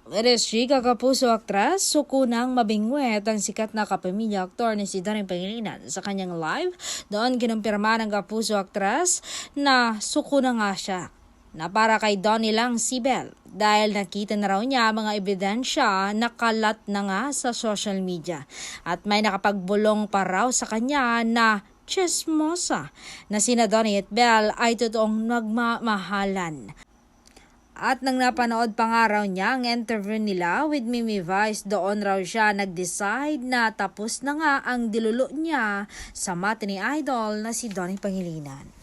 RSG kakapuso aktras, suko nang mabingwet ang sikat na kapamilya aktor ni si Donnie Pangilinan. Sa kanyang live, doon kinumpirma ng kapuso aktras na suko na nga siya. Na para kay Donnie lang si Belle dahil nakita na raw niya mga ebidensya na kalat na nga sa social media. At may nakapagbulong pa raw sa kanya na chismosa na sina Donnie at Belle ay totoong nagmamahalan. At nang napanood pa nga raw niya ang interview nila with Mimi Vice, doon raw siya nag-decide na tapos na nga ang dilulo niya sa mata ni idol na si Donnie Pangilinan.